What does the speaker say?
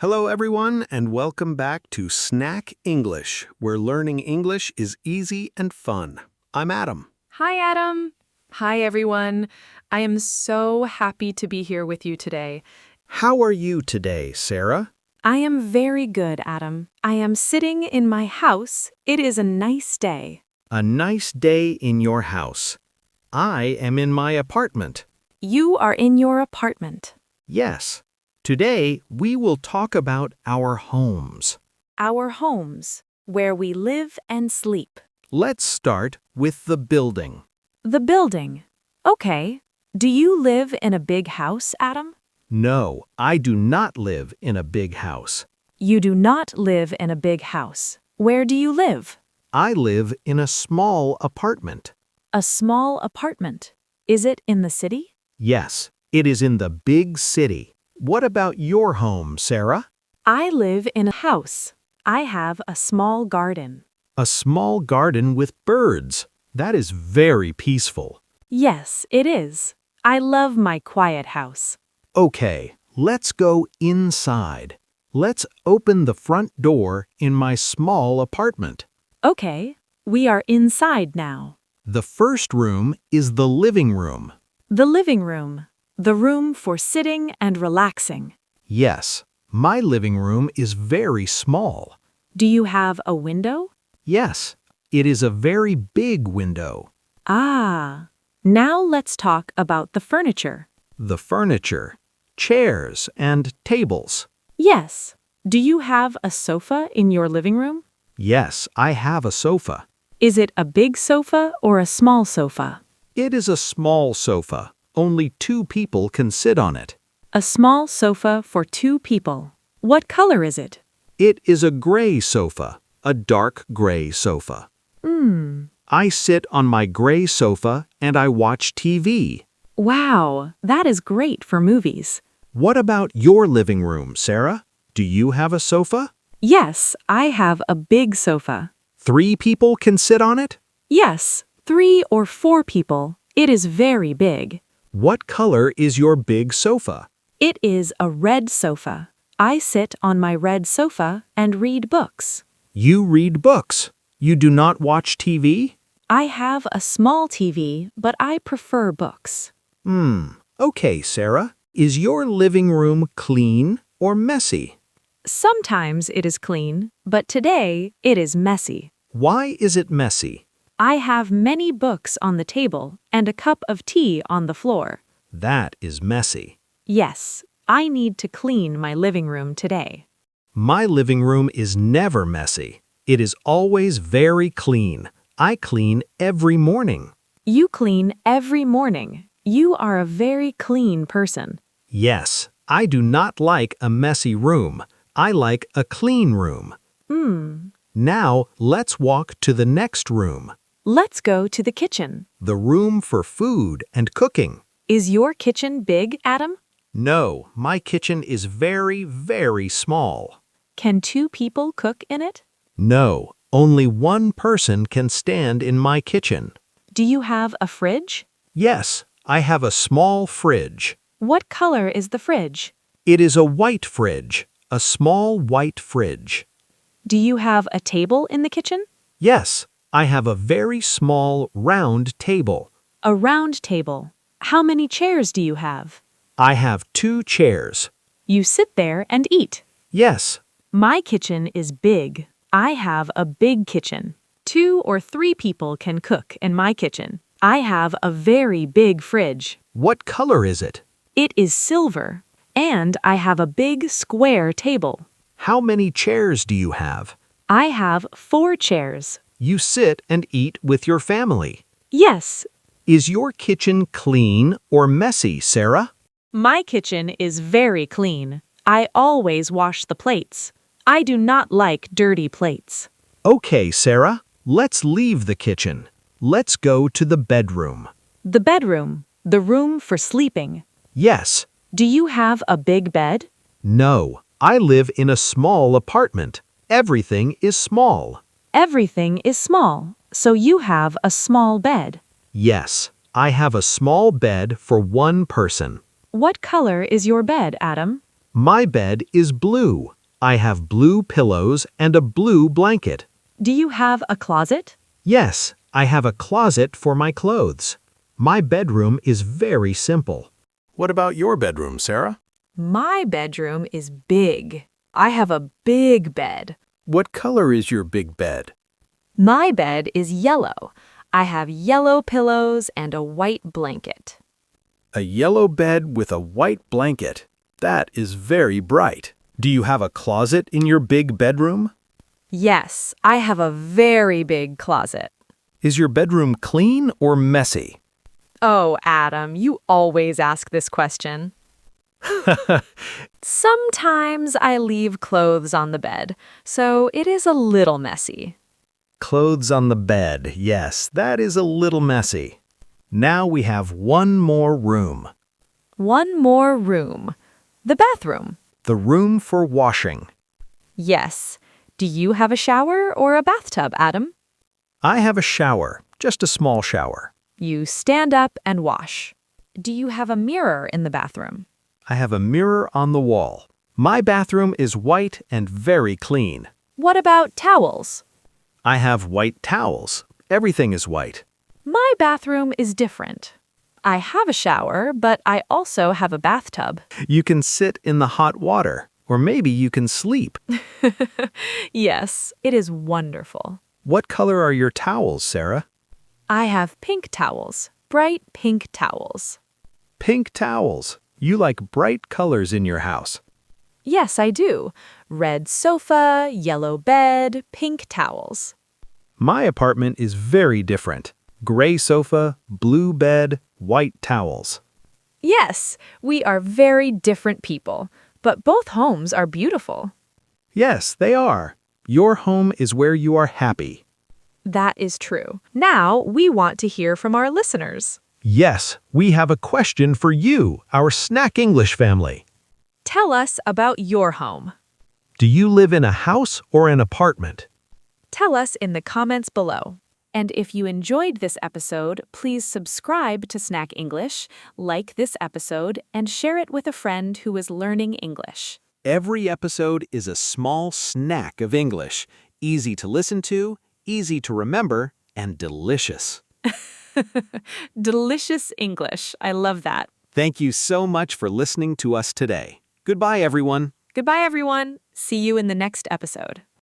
Hello, everyone, and welcome back to Snack English, where learning English is easy and fun. I'm Adam. Hi, Adam. Hi, everyone. I am so happy to be here with you today. How are you today, Sarah? I am very good, Adam. I am sitting in my house. It is a nice day. A nice day in your house. I am in my apartment. You are in your apartment. Yes. Today, we will talk about our homes. Our homes, where we live and sleep. Let's start with the building. The building. Okay. Do you live in a big house, Adam? No, I do not live in a big house. You do not live in a big house. Where do you live? I live in a small apartment. A small apartment. Is it in the city? Yes, it is in the big city. What about your home, Sarah? I live in a house. I have a small garden. A small garden with birds. That is very peaceful. Yes, it is. I love my quiet house. Okay, let's go inside. Let's open the front door in my small apartment. Okay, we are inside now. The first room is the living room. The living room. The room for sitting and relaxing. Yes, my living room is very small. Do you have a window? Yes, it is a very big window. Ah, now let's talk about the furniture. The furniture, chairs and tables. Yes. Do you have a sofa in your living room? Yes, I have a sofa. Is it a big sofa or a small sofa? It is a small sofa. Only 2 people can sit on it. A small sofa for 2 people. What color is it? It is a gray sofa, a dark gray sofa. I sit on my gray sofa and I watch TV. Wow, that is great for movies. What about your living room, Sarah? Do you have a sofa? Yes, I have a big sofa. 3 people can sit on it? Yes, 3 or 4 people. It is very big. What color is your big sofa? It is a red sofa. I sit on my red sofa and read books. You read books. You do not watch TV? I have a small TV, but I prefer books. Okay, Sarah. Is your living room clean or messy? Sometimes it is clean, but today it is messy. Why is it messy? I have many books on the table and a cup of tea on the floor. That is messy. Yes, I need to clean my living room today. My living room is never messy. It is always very clean. I clean every morning. You clean every morning. You are a very clean person. Yes, I do not like a messy room. I like a clean room. Now, let's walk to the next room. Let's go to the kitchen. The room for food and cooking. Is your kitchen big, Adam? No, my kitchen is very, very small. Can 2 people cook in it? No, only 1 person can stand in my kitchen. Do you have a fridge? Yes, I have a small fridge. What color is the fridge? It is a white fridge, a small white fridge. Do you have a table in the kitchen? Yes, I have a very small round table. A round table. How many chairs do you have? I have 2 chairs. You sit there and eat. Yes, My kitchen is big. I have a big kitchen. 2 or 3 people can cook in my kitchen. I have a very big fridge. what color is it? It is silver. And I have a big square table. How many chairs do you have? I have 4 chairs. You sit and eat with your family. Yes, Is your kitchen clean or messy, Sarah? my kitchen is very clean. I always wash the plates. I do not like dirty plates. Okay, Sarah, let's leave the kitchen. Let's go to the bedroom. The bedroom, the room for sleeping. Yes. Do you have a big bed? No, I live in a small apartment. Everything is small. Everything is small, so you have a small bed. Yes, I have a small bed for 1 person. What color is your bed, Adam? My bed is blue. I have blue pillows and a blue blanket. Do you have a closet? Yes, I have a closet for my clothes. My bedroom is very simple. What about your bedroom, Sarah? My bedroom is big. I have a big bed. What color is your big bed? My bed is yellow. I have yellow pillows and a white blanket. A yellow bed with a white blanket. That is very bright. Do you have a closet in your big bedroom? Yes, I have a very big closet. Is your bedroom clean or messy? Oh, Adam, you always ask this question. Sometimes I leave clothes on the bed, so it is a little messy. Clothes on the bed. Yes, that is a little messy. Now we have one more room. One more room. The bathroom. The room for washing. Yes. Do you have a shower or a bathtub, Adam? I have a shower, just a small shower. You stand up and wash. Do you have a mirror in the bathroom? I have a mirror on the wall. My bathroom is white and very clean. What about towels? I have white towels. Everything is white. My bathroom is different. I have a shower, but I also have a bathtub. You can sit in the hot water, or maybe you can sleep. Yes, it is wonderful. What color are your towels, Sarah? I have pink towels, bright pink towels. Pink towels. You like bright colors in your house. Yes, I do. Red sofa, yellow bed, pink towels. My apartment is very different. Gray sofa, blue bed, white towels. Yes, we are very different people, but both homes are beautiful. Yes, they are. Your home is where you are happy. That is true. Now we want to hear from our listeners. Yes, we have a question for you, our Snack English family. Tell us about your home. Do you live in a house or an apartment? Tell us in the comments below. And if you enjoyed this episode, please subscribe to Snack English, like this episode, and share it with a friend who is learning English. Every episode is a small snack of English, easy to listen to, easy to remember, and delicious. Delicious English. I love that. Thank you so much for listening to us today. Goodbye, everyone. Goodbye, everyone. See you in the next episode.